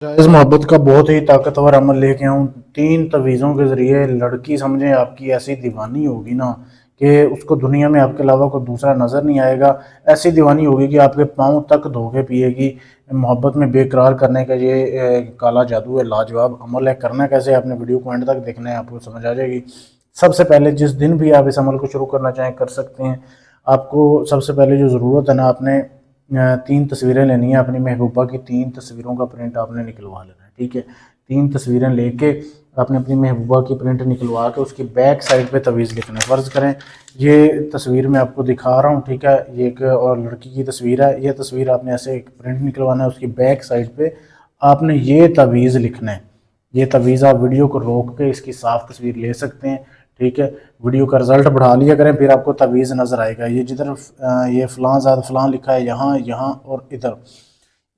जायज़ मोहब्बत का बहुत ही ताकतवर अमल लेके आऊँ। 3 तवीज़ों के ज़रिए लड़की समझें आपकी ऐसी दीवानी होगी ना कि उसको दुनिया में आपके अलावा कोई दूसरा नज़र नहीं आएगा। ऐसी दीवानी होगी कि आपके पाँव तक धो के पिएगी। मोहब्बत में बेकरार करने का ये काला जादू है, लाजवाब अमल है। करना कैसे है, आपने वीडियो को एंड तक देखना है, आपको समझ आ जाएगी। सबसे पहले जिस दिन भी आप इस अमल को शुरू करना चाहें कर सकते हैं। आपको सबसे पहले जो ज़रूरत है ना, आपने 3 तस्वीरें लेनी है अपनी महबूबा की। 3 तस्वीरों का प्रिंट आपने निकलवा लेना है, ठीक है। 3 तस्वीरें लेके आपने अपनी महबूबा की प्रिंट निकलवा के उसकी बैक साइड पे तवीज़ लिखना है। फ़र्ज़ करें ये तस्वीर मैं आपको दिखा रहा हूँ, ठीक है, ये एक और लड़की की तस्वीर है। ये तस्वीर आपने ऐसे एक प्रिंट निकलवाना है, उसकी बैक साइड पे आपने ये तवीज़ लिखना है। ये तवीज़ आप वीडियो को रोक के इसकी साफ तस्वीर ले सकते हैं, ठीक है। वीडियो का रिजल्ट बढ़ा लिया करें, फिर आपको तवीज़ नज़र आएगा। ये जिधर ये फ़लाँ ज़ाद फ़लाँ लिखा है, यहाँ यहाँ और इधर,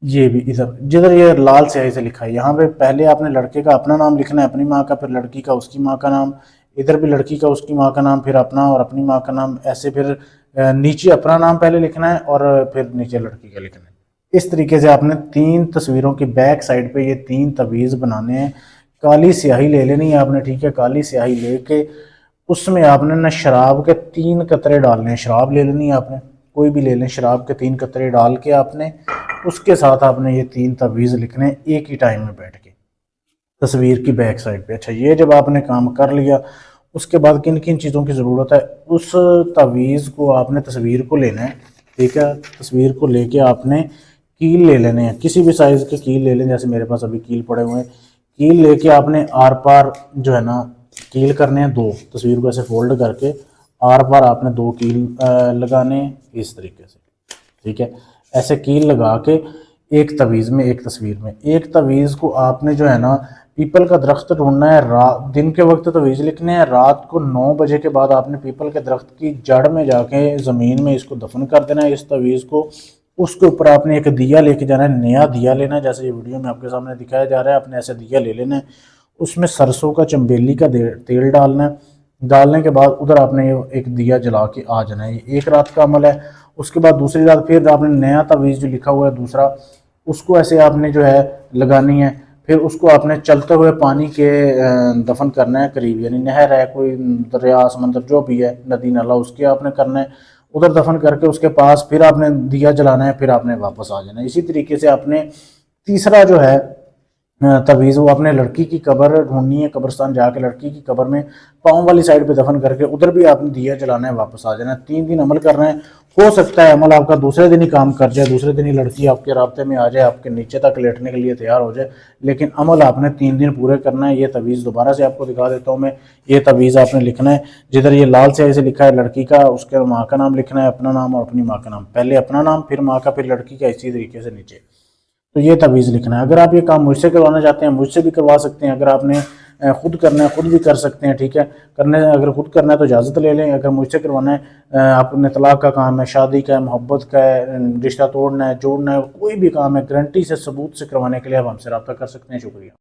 ये भी इधर जिधर ये लाल स्याही से लिखा है, यहाँ पे पहले आपने लड़के का अपना नाम लिखना है, अपनी माँ का, फिर लड़की का उसकी माँ का नाम, इधर भी लड़की का उसकी माँ का नाम, फिर अपना और अपनी माँ का नाम, ऐसे फिर नीचे अपना नाम पहले लिखना है और फिर नीचे लड़की का लिखना है। इस तरीके से आपने 3 तस्वीरों की बैक साइड पे ये 3 तवीज़ बनाने हैं। काली स्याही ले लेनी है आपने, ठीक है। काली स्याही लेके उसमें आपने ना शराब के 3 कतरे डालने हैं। शराब ले लेनी है आपने, कोई भी ले लें। शराब के 3 कतरे डाल के आपने उसके साथ आपने ये 3 तवीज़ लिखने हैं एक ही टाइम में बैठ के तस्वीर की बैक साइड पे। अच्छा, ये जब आपने काम कर लिया, उसके बाद किन किन चीज़ों की ज़रूरत है, उस तवीज़ को आपने तस्वीर को लेना है, ठीक है। तस्वीर को लेके आपने कील ले लेने हैं, किसी भी साइज़ के कील ले लें, जैसे मेरे पास अभी कील पड़े हुए हैं। कील लेके आपने आर पार जो है ना कील करने हैं 2, तस्वीर को ऐसे फोल्ड करके आर पार आपने 2 कील लगाने हैं इस तरीके से, ठीक है। ऐसे कील लगा के एक तवीज़ में, एक तस्वीर में, एक तवीज़ को आपने जो है ना पीपल का दरख्त ढूंढना है। रात दिन के वक्त तवीज़ लिखने हैं, रात को 9 बजे के बाद आपने पीपल के दरख्त की जड़ में जाके ज़मीन में इसको दफन कर देना है, इस तवीज़ को। उसके ऊपर आपने एक दिया लेके जाना है, नया दिया लेना है, जैसे ये वीडियो में आपके सामने दिखाया जा रहा है। आपने ऐसे दिया ले लेना है, उसमें सरसों का चंबेली का तेल डालना है। डालने के बाद उधर आपने एक दिया जला के आ जाना है। ये एक रात का अमल है। उसके बाद दूसरी रात फिर आपने नया तवीज़ जो लिखा हुआ है दूसरा, उसको ऐसे आपने जो है लगानी है। फिर उसको आपने चलते हुए पानी के दफन करना है करीब, यानी नहर है, कोई दरिया समंदर जो भी है, नदी नाला, उसके आपने करना है। उधर दफन करके उसके पास फिर आपने दिया जलाना है, फिर आपने वापस आ जाना है। इसी तरीके से आपने तीसरा जो है तवीज़, वो अपने लड़की की कब्र ढूंढनी है, कब्रिस्तान जाके लड़की की कब्र में पाँव वाली साइड पे दफन करके उधर भी आपने दिया जलाना है, वापस आ जाना है। 3 दिन अमल करना है। हो सकता है अमल आपका दूसरे दिन ही काम कर जाए, दूसरे दिन ही लड़की आपके राब्ते में आ जाए, आपके नीचे तक लेटने के लिए तैयार हो जाए, लेकिन अमल आपने 3 दिन पूरे करना है। ये तवीज़ दोबारा से आपको दिखा देता हूँ मैं। ये तवीज़ आपने लिखना है, जिधर ये लाल स्याही से लिखा है लड़की का, उसके माँ का नाम लिखना है, अपना नाम और अपनी माँ का नाम, पहले अपना नाम फिर माँ का फिर लड़की का, इसी तरीके से नीचे। तो ये तवीज़ लिखना है। अगर आप ये काम मुझसे करवाना चाहते हैं, मुझसे भी करवा सकते हैं। अगर आपने खुद करना है, खुद भी कर सकते हैं, ठीक है। अगर खुद करना है तो इजाज़त ले लें। अगर मुझसे करवाना है, आपने तलाक का काम है, शादी का है, मोहब्बत का है, रिश्ता तोड़ना है, जोड़ना है, कोई भी काम है, गारंटी से सबूत से करवाने के लिए आप हमसे रब्ता कर सकते हैं। शुक्रिया।